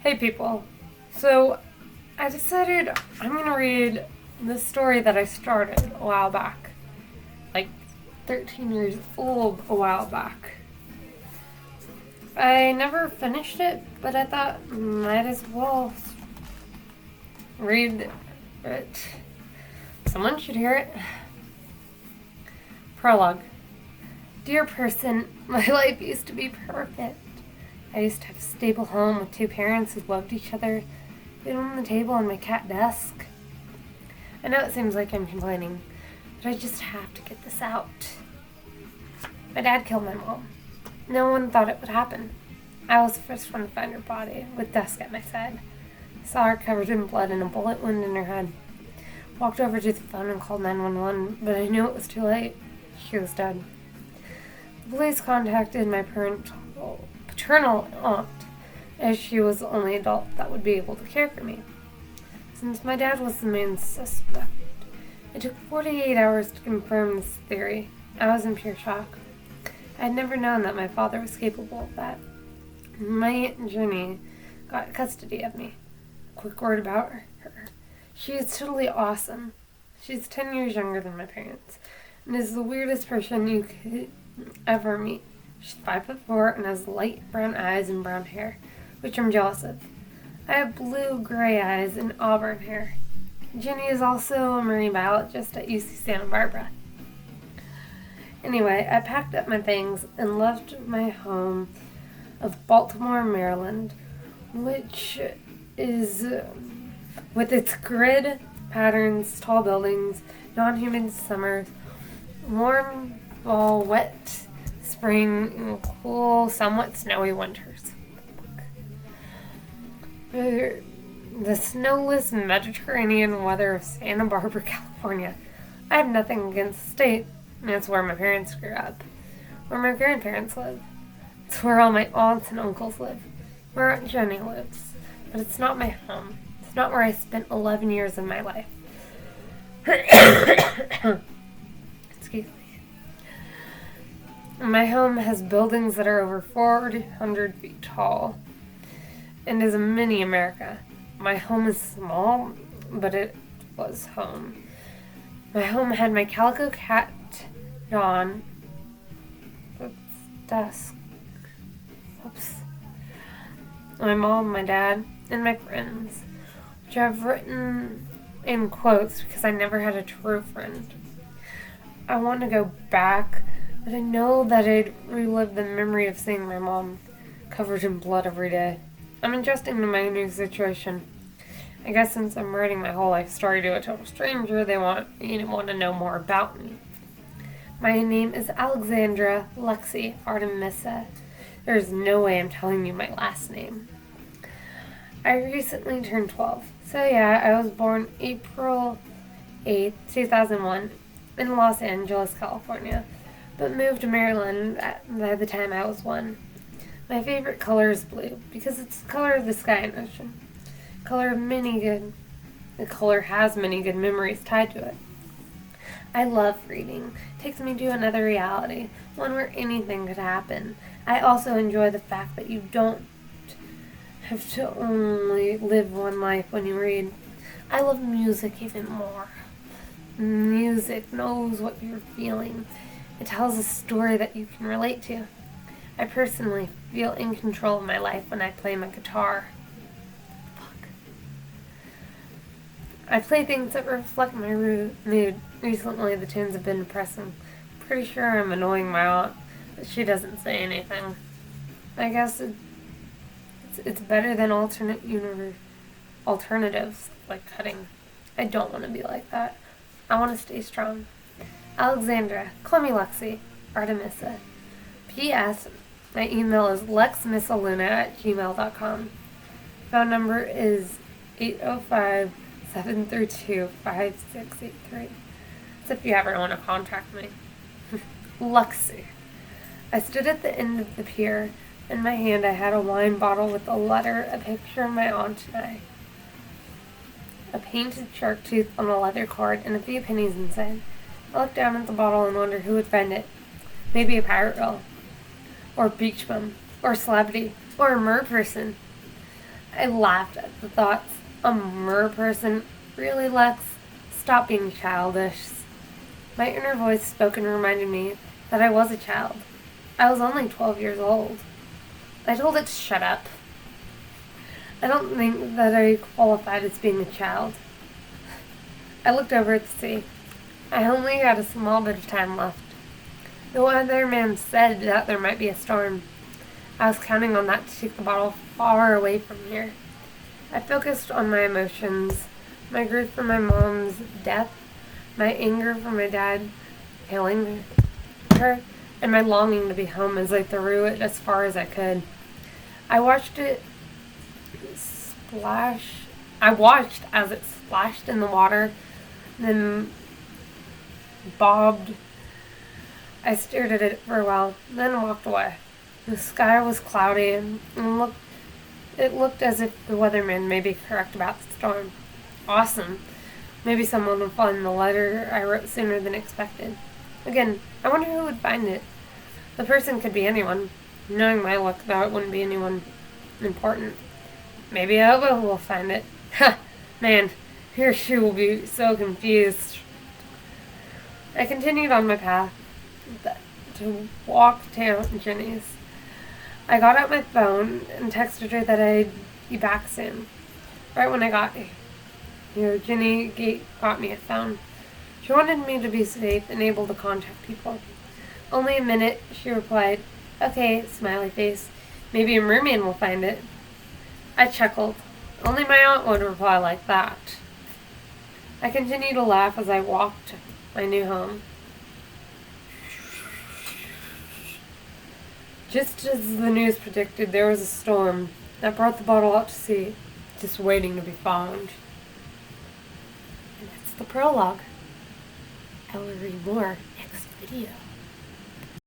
Hey people. So I decided I'm gonna read the story that I started a while back. Like 13 years old a while back. I never finished it, but I thought might as well read it. Someone should hear it. Prologue. Dear person, my life used to be perfect. I used to have a stable home with two parents who loved each other, food on the table and my cat desk. I know it seems like I'm complaining, but I just have to get this out. My dad killed my mom. No one thought it would happen. I was the first one to find her body, with desk at my side. I saw her covered in blood and a bullet wound in her head. Walked over to the phone and called 911, but I knew it was too late. She was dead. The police contacted my paternal aunt, as she was the only adult that would be able to care for me. Since my dad was the main suspect, it took 48 hours to confirm this theory. I was in pure shock. I had never known that my father was capable of that. My Aunt Jenny got custody of me. Quick word about her. She is totally awesome. She's 10 years younger than my parents, and is the weirdest person you could ever meet. She's 5'4" and has light brown eyes and brown hair, which I'm jealous of. I have blue-gray eyes and auburn hair. Jenny is also a marine biologist at UC Santa Barbara. Anyway, I packed up my things and left my home of Baltimore, Maryland, which is, with its grid patterns, tall buildings, non-humid summers, warm fall, wet spring, and cool, somewhat snowy winters. The snowless Mediterranean weather of Santa Barbara, California. I have nothing against the state. It's where my parents grew up, where my grandparents live. It's where all my aunts and uncles live, where Aunt Jenny lives. But it's not my home. It's not where I spent 11 years of my life. Excuse me. My home has buildings that are over 400 feet tall and is a mini America. My home is small, but it was home. My home had my calico cat, Dawn. It's dusk. Oops. My mom, my dad, and my friends, which I've written in quotes because I never had a true friend. I want to go back, but I know that I'd relive the memory of seeing my mom covered in blood every day. I'm adjusting to my new situation. I guess since I'm writing my whole life story to a total stranger, they want to know more about me. My name is Alexandra Lexi Artemisa. There's no way I'm telling you my last name. I recently turned 12. So yeah, I was born April 8th, 2001 in Los Angeles, California, but moved to Maryland by the time I was 1. My favorite color is blue because it's the color of the sky and ocean. The color has many good memories tied to it. I love reading. It takes me to another reality, one where anything could happen. I also enjoy the fact that you don't have to only live one life when you read. I love music even more. Music knows what you're feeling. It tells a story that you can relate to. I personally feel in control of my life when I play my guitar. I play things that reflect my mood. Recently, the tunes have been depressing. Pretty sure I'm annoying my aunt, but she doesn't say anything. I guess it's better than alternatives like cutting. I don't want to be like that. I want to stay strong. Alexandra, call me Lexi Artemisa. P.S. My email is lexmissaluna@gmail.com. Phone number is 805-732-5683. That's if you ever want to contact me. Lexi. I stood at the end of the pier. In my hand I had a wine bottle with a letter, a picture of my aunt and I, a painted shark tooth on a leather card, and a few pennies inside. I looked down at the bottle and wondered who would find it. Maybe a pirate girl, or beach bum, or a celebrity, or a mer person. I laughed at the thoughts. A mer person really, Lex? Stop being childish. My inner voice spoke and reminded me that I was a child. I was only 12 years old. I told it to shut up. I don't think that I qualified as being a child. I looked over at the sea. I only had a small bit of time left. The weatherman said that there might be a storm. I was counting on that to take the bottle far away from here. I focused on my emotions, my grief for my mom's death, my anger for my dad killing her, and my longing to be home as I threw it as far as I could. I watched it splash. I watched as it splashed in the water, then bobbed. I stared at it for a while, then walked away. The sky was cloudy, and it looked as if the weatherman may be correct about the storm. Awesome. Maybe someone will find the letter I wrote sooner than expected. Again, I wonder who would find it. The person could be anyone. Knowing my luck, though, it wouldn't be anyone important. Maybe Elba will find it. Ha! Man, he or she will be so confused. I continued on my path to walk to Jenny's. I got out my phone and texted her that I'd be back soon. Right when I got here, Jenny got me a phone. She wanted me to be safe and able to contact people. Only a minute, she replied, "Okay, smiley face. Maybe a merman will find it." I chuckled. Only my aunt would reply like that. I continued to laugh as I walked to my new home. Just as the news predicted, there was a storm that brought the bottle out to sea, just waiting to be found. And that's the prologue. I will read more next video.